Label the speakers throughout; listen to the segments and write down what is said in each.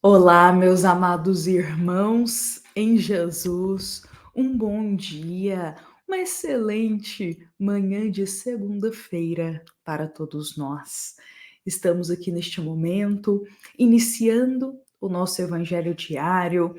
Speaker 1: Olá, meus amados irmãos em Jesus, um bom dia, uma excelente manhã de segunda-feira para todos nós. Estamos aqui neste momento, iniciando o nosso Evangelho diário.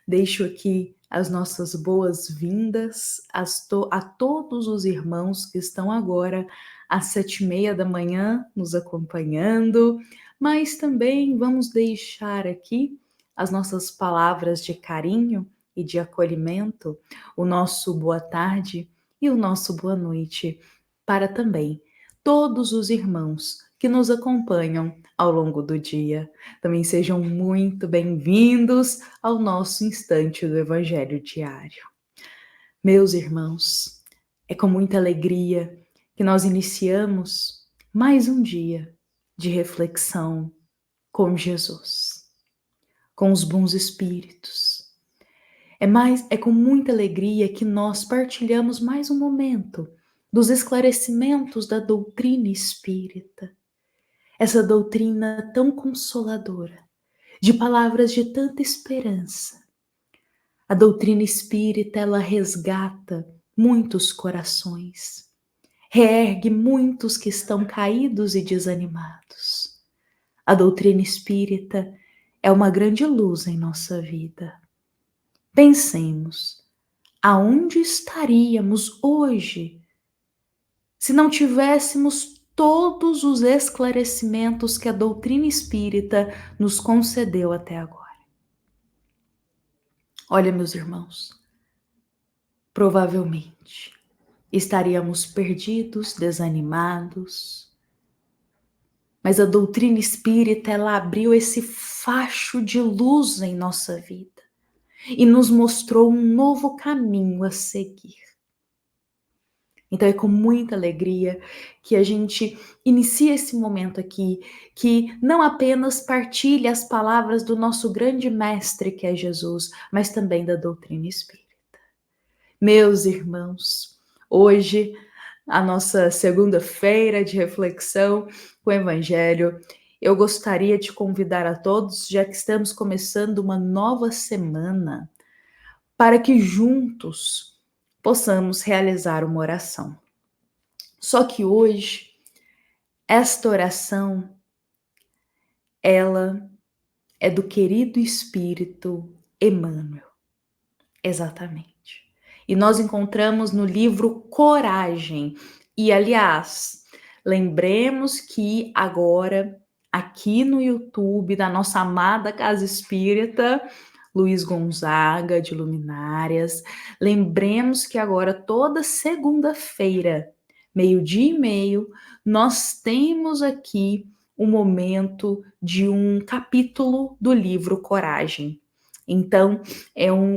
Speaker 1: Deixo aqui as nossas boas-vindas a todos os irmãos que estão agora às 7:30 da manhã nos acompanhando, mas também vamos deixar aqui as nossas palavras de carinho e de acolhimento, o nosso boa tarde e o nosso boa noite para também todos os irmãos que nos acompanham ao longo do dia. Também sejam muito bem-vindos ao nosso instante do Evangelho diário. Meus irmãos, é com muita alegria que nós iniciamos mais um dia de reflexão com Jesus, com os bons espíritos. É com muita alegria que nós partilhamos mais um momento dos esclarecimentos da doutrina espírita, essa doutrina tão consoladora, de palavras de tanta esperança. A doutrina espírita, ela resgata muitos corações, reergue muitos que estão caídos e desanimados. A doutrina espírita é uma grande luz em nossa vida. Pensemos, aonde estaríamos hoje se não tivéssemos todos os esclarecimentos que a doutrina espírita nos concedeu até agora? Olha, meus irmãos, provavelmente estaríamos perdidos, desanimados, mas a doutrina espírita, ela abriu esse facho de luz em nossa vida e nos mostrou um novo caminho a seguir. Então é com muita alegria que a gente inicia esse momento aqui, que não apenas partilha as palavras do nosso grande mestre, que é Jesus, mas também da doutrina espírita. Meus irmãos, hoje, a nossa segunda-feira de reflexão com o Evangelho, eu gostaria de convidar a todos, já que estamos começando uma nova semana, para que juntos possamos realizar uma oração. Só que hoje, esta oração, ela é do querido Espírito Emmanuel, exatamente. E nós encontramos no livro Coragem. E, aliás, lembremos que agora, aqui no YouTube, da nossa amada Casa Espírita, Luiz Gonzaga, de Luminárias, lembremos que agora, toda segunda-feira, 12:30, nós temos aqui o momento de um capítulo do livro Coragem. Então,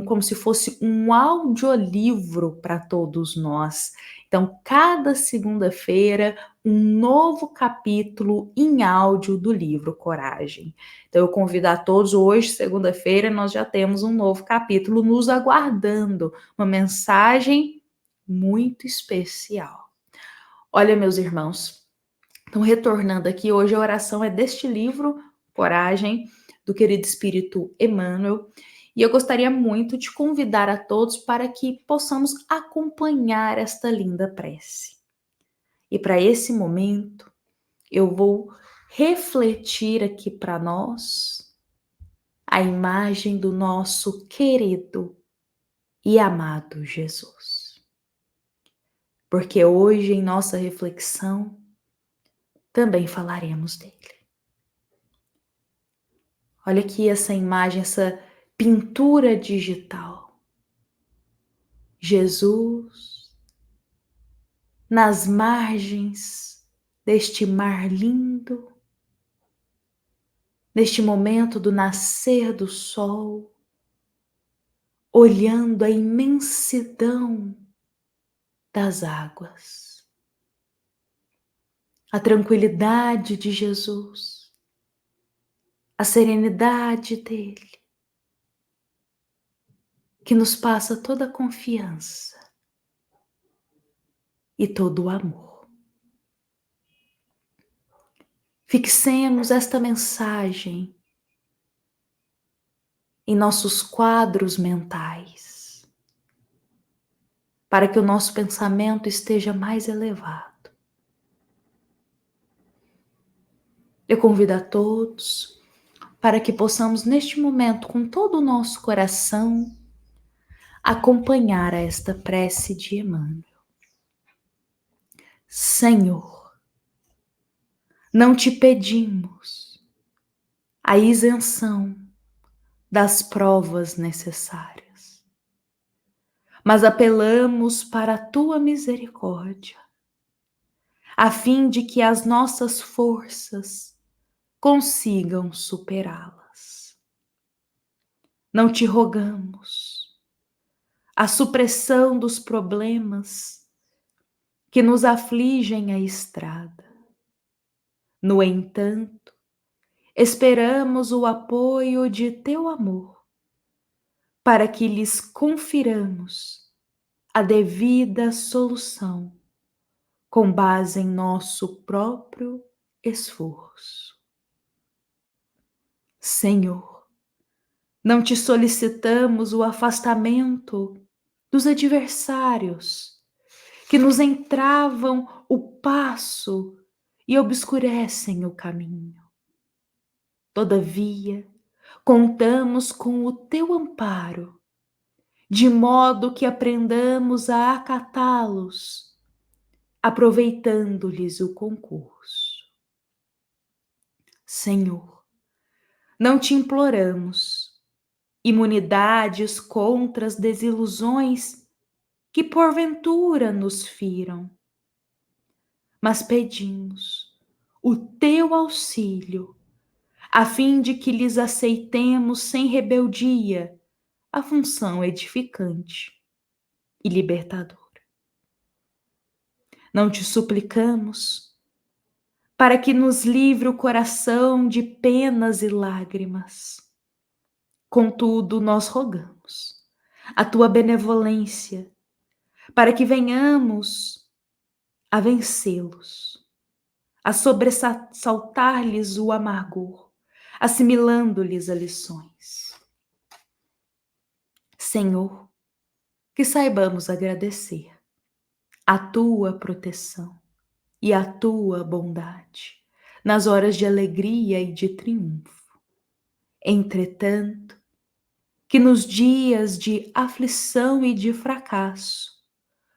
Speaker 1: como se fosse um audiolivro para todos nós. Então, cada segunda-feira, um novo capítulo em áudio do livro Coragem. Então, eu convido a todos, hoje, segunda-feira, nós já temos um novo capítulo nos aguardando, uma mensagem muito especial. Olha, meus irmãos, então, retornando aqui, hoje a oração é deste livro, Coragem, do querido Espírito Emmanuel, e eu gostaria muito de convidar a todos para que possamos acompanhar esta linda prece. E para esse momento, eu vou refletir aqui para nós a imagem do nosso querido e amado Jesus. Porque hoje, em nossa reflexão, também falaremos dele. Olha aqui essa imagem, essa pintura digital. Jesus nas margens deste mar lindo, neste momento do nascer do sol, olhando a imensidão das águas, a tranquilidade de Jesus, a serenidade dele, que nos passa toda a confiança e todo o amor. Fixemos esta mensagem em nossos quadros mentais, para que o nosso pensamento esteja mais elevado. Eu convido a todos para que possamos, neste momento, com todo o nosso coração, acompanhar a esta prece de Emmanuel. Senhor, não te pedimos a isenção das provas necessárias, mas apelamos para a tua misericórdia, a fim de que as nossas forças consigam superá-las. Não te rogamos a supressão dos problemas que nos afligem a estrada. No entanto, esperamos o apoio de teu amor, para que lhes confiramos a devida solução, com base em nosso próprio esforço. Senhor, não te solicitamos o afastamento dos adversários que nos entravam o passo e obscurecem o caminho. Todavia, contamos com o teu amparo, de modo que aprendamos a acatá-los, aproveitando-lhes o concurso. Senhor, não te imploramos imunidades contra as desilusões que porventura nos firam, mas pedimos o teu auxílio, a fim de que lhes aceitemos sem rebeldia a função edificante e libertadora. Não te suplicamos para que nos livre o coração de penas e lágrimas. Contudo, nós rogamos a tua benevolência para que venhamos a vencê-los, a sobressaltar-lhes o amargor, assimilando-lhes as lições. Senhor, que saibamos agradecer a tua proteção e a tua bondade nas horas de alegria e de triunfo. Entretanto, que nos dias de aflição e de fracasso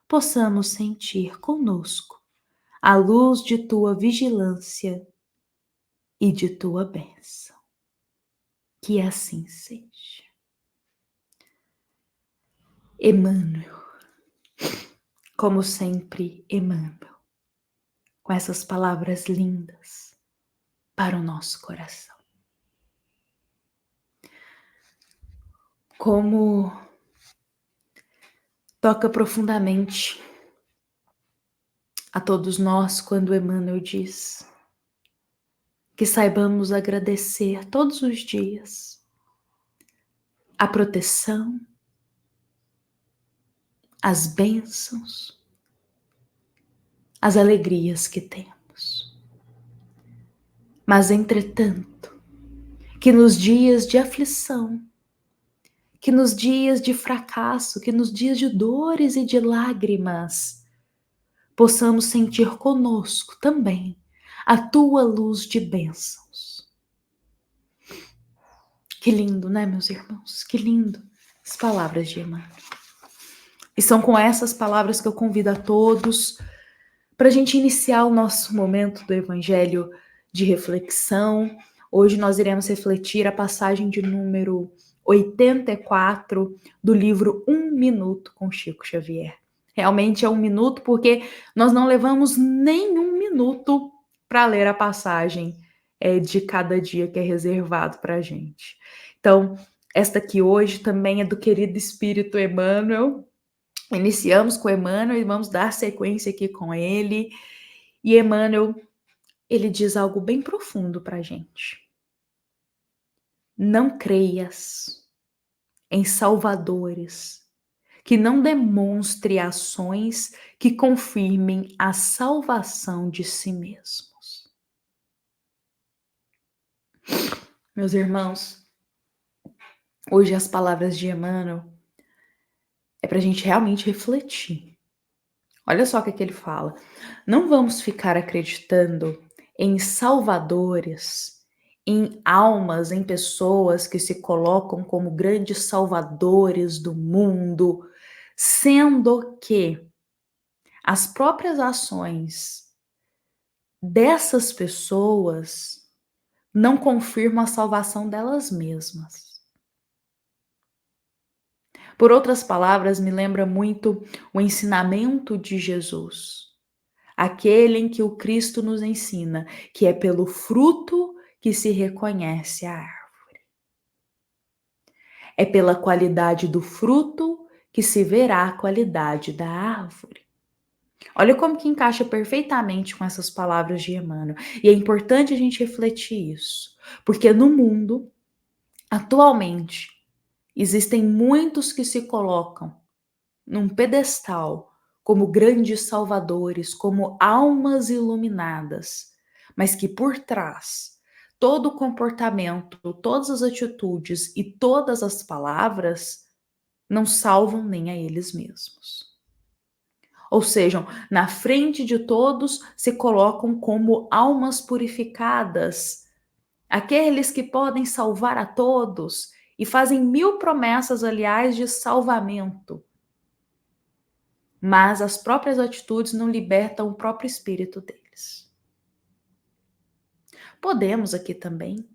Speaker 1: possamos sentir conosco a luz de tua vigilância e de tua bênção. Que assim seja. Emmanuel, como sempre, Emmanuel, com essas palavras lindas para o nosso coração. Como toca profundamente a todos nós quando Emmanuel diz que saibamos agradecer todos os dias a proteção, as bênçãos, as alegrias que temos. Mas, entretanto, que nos dias de aflição, que nos dias de fracasso, que nos dias de dores e de lágrimas, possamos sentir conosco também a tua luz de bênçãos. Que lindo, né, meus irmãos? Que lindo as palavras de Emmanuel. E são com essas palavras que eu convido a todos para a gente iniciar o nosso momento do Evangelho de reflexão. Hoje nós iremos refletir a passagem de número 84 do livro Um Minuto com Chico Xavier. Realmente é um minuto porque nós não levamos nenhum minuto para ler a passagem de cada dia que é reservado para a gente. Então, esta aqui hoje também é do querido Espírito Emmanuel. Iniciamos com Emmanuel e vamos dar sequência aqui com ele. E Emmanuel, ele diz algo bem profundo para a gente. Não creias em salvadores que não demonstre ações que confirmem a salvação de si mesmos. Meus irmãos, Hoje as palavras de Emmanuel é para a gente realmente refletir. Olha só o que ele fala. Não vamos ficar acreditando em salvadores, em almas, em pessoas que se colocam como grandes salvadores do mundo, sendo que as próprias ações dessas pessoas não confirmam a salvação delas mesmas. Por outras palavras, me lembra muito o ensinamento de Jesus, aquele em que o Cristo nos ensina que é pelo fruto que se reconhece a árvore. É pela qualidade do fruto que se verá a qualidade da árvore. Olha como que encaixa perfeitamente com essas palavras de Emmanuel. E é importante a gente refletir isso, porque no mundo, atualmente, existem muitos que se colocam num pedestal como grandes salvadores, como almas iluminadas, mas que por trás todo o comportamento, todas as atitudes e todas as palavras não salvam nem a eles mesmos. Ou seja, na frente de todos se colocam como almas purificadas, aqueles que podem salvar a todos e fazem 1000 promessas, aliás, de salvamento. Mas as próprias atitudes não libertam o próprio espírito deles. Podemos aqui também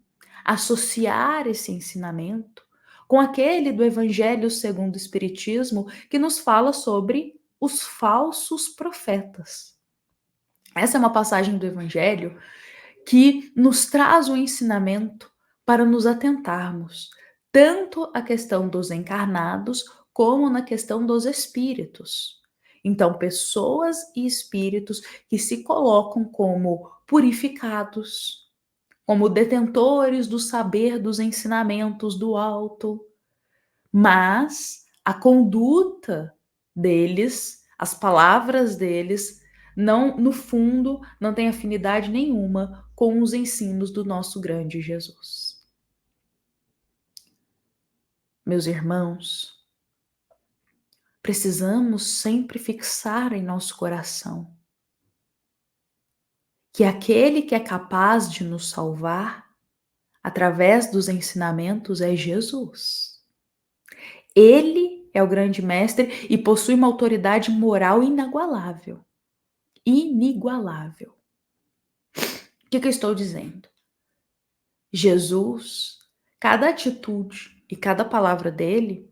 Speaker 1: associar esse ensinamento com aquele do Evangelho segundo o Espiritismo que nos fala sobre os falsos profetas. Essa é uma passagem do Evangelho que nos traz um ensinamento para nos atentarmos tanto à questão dos encarnados como na questão dos espíritos. Então, pessoas e espíritos que se colocam como purificados, como detentores do saber dos ensinamentos do alto, mas a conduta deles, as palavras deles, não, no fundo, não tem afinidade nenhuma com os ensinos do nosso grande Jesus. Meus irmãos, precisamos sempre fixar em nosso coração que aquele que é capaz de nos salvar através dos ensinamentos é Jesus. Ele é o grande mestre e possui uma autoridade moral inigualável. Inigualável. O que eu estou dizendo? Jesus, cada atitude e cada palavra dele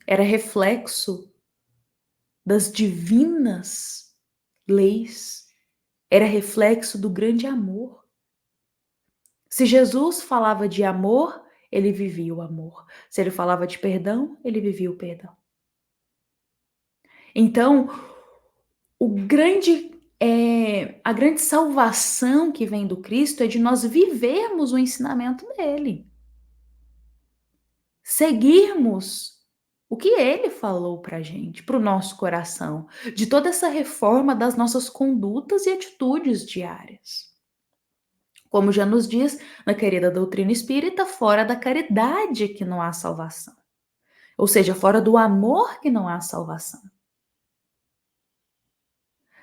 Speaker 1: era reflexo das divinas leis, era reflexo do grande amor. Se Jesus falava de amor, ele vivia o amor. Se ele falava de perdão, ele vivia o perdão. Então, a grande salvação que vem do Cristo é de nós vivermos o ensinamento dele. Seguirmos o que ele falou para a gente, para o nosso coração, de toda essa reforma das nossas condutas e atitudes diárias. Como já nos diz na querida doutrina espírita, fora da caridade que não há salvação. Ou seja, fora do amor que não há salvação.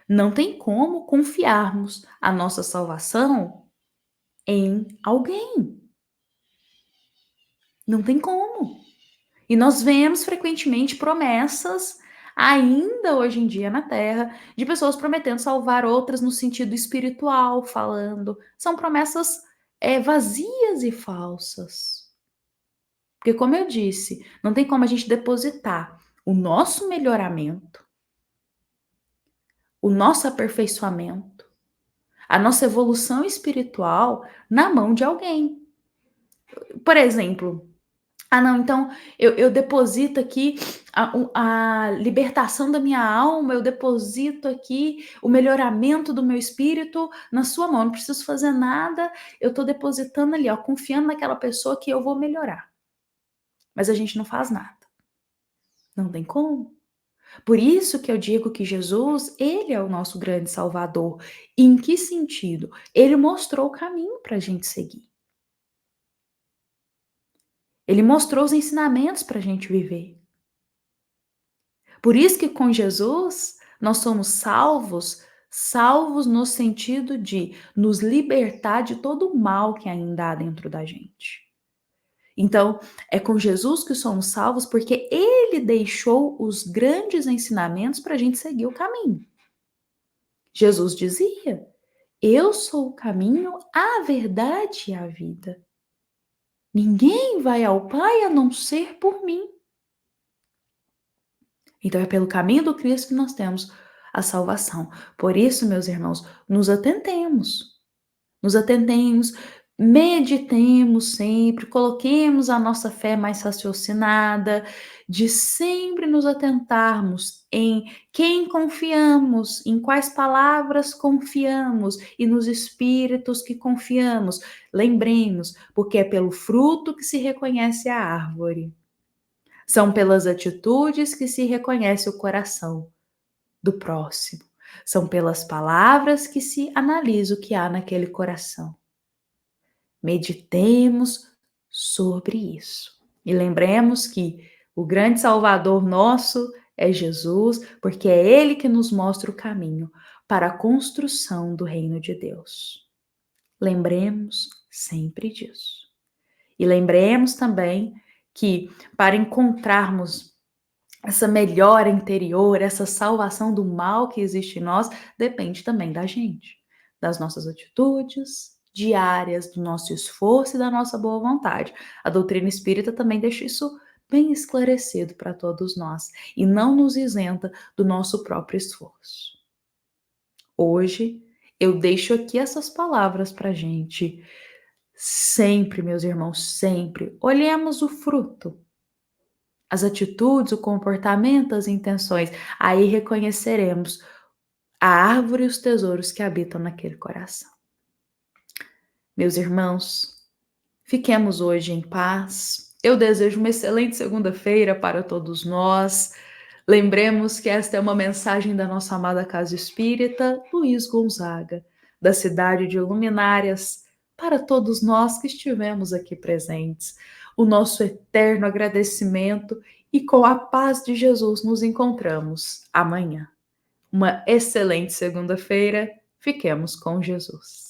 Speaker 1: Não tem como confiarmos a nossa salvação em alguém. Não tem como. E nós vemos frequentemente promessas, ainda hoje em dia na Terra, de pessoas prometendo salvar outras no sentido espiritual, falando. São promessas vazias e falsas. Porque, como eu disse, não tem como a gente depositar o nosso melhoramento, o nosso aperfeiçoamento, a nossa evolução espiritual na mão de alguém. Por exemplo, não, então eu deposito aqui a libertação da minha alma, eu deposito aqui o melhoramento do meu espírito na sua mão, não preciso fazer nada, eu estou depositando ali, ó, confiando naquela pessoa que eu vou melhorar. Mas a gente não faz nada. Não tem como. Por isso que eu digo que Jesus, ele é o nosso grande salvador. Em que sentido? Ele mostrou o caminho para a gente seguir. Ele mostrou os ensinamentos para a gente viver. Por isso que com Jesus nós somos salvos, salvos no sentido de nos libertar de todo o mal que ainda há dentro da gente. Então, é com Jesus que somos salvos porque ele deixou os grandes ensinamentos para a gente seguir o caminho. Jesus dizia: Eu sou o caminho, a verdade e a vida. Ninguém vai ao Pai a não ser por mim. Então é pelo caminho do Cristo que nós temos a salvação. Por isso, meus irmãos, nos atentemos, meditemos sempre, coloquemos a nossa fé mais raciocinada, de sempre nos atentarmos em quem confiamos, em quais palavras confiamos e nos espíritos que confiamos. Lembremos, porque é pelo fruto que se reconhece a árvore. São pelas atitudes que se reconhece o coração do próximo. São pelas palavras que se analisa o que há naquele coração. Meditemos sobre isso. E lembremos que o grande Salvador nosso é Jesus, porque é Ele que nos mostra o caminho para a construção do reino de Deus. Lembremos sempre disso. E lembremos também que para encontrarmos essa melhora interior, essa salvação do mal que existe em nós, depende também da gente, das nossas atitudes diárias, do nosso esforço e da nossa boa vontade. A doutrina espírita também deixa isso bem esclarecido para todos nós e não nos isenta do nosso próprio esforço. Hoje, eu deixo aqui essas palavras para a gente. Sempre, meus irmãos, sempre olhemos o fruto, as atitudes, o comportamento, as intenções. Aí reconheceremos a árvore e os tesouros que habitam naquele coração. Meus irmãos, fiquemos hoje em paz. Eu desejo uma excelente segunda-feira para todos nós. Lembremos que esta é uma mensagem da nossa amada Casa Espírita Luiz Gonzaga, da cidade de Luminárias, para todos nós que estivemos aqui presentes. O nosso eterno agradecimento e com a paz de Jesus nos encontramos amanhã. Uma excelente segunda-feira. Fiquemos com Jesus.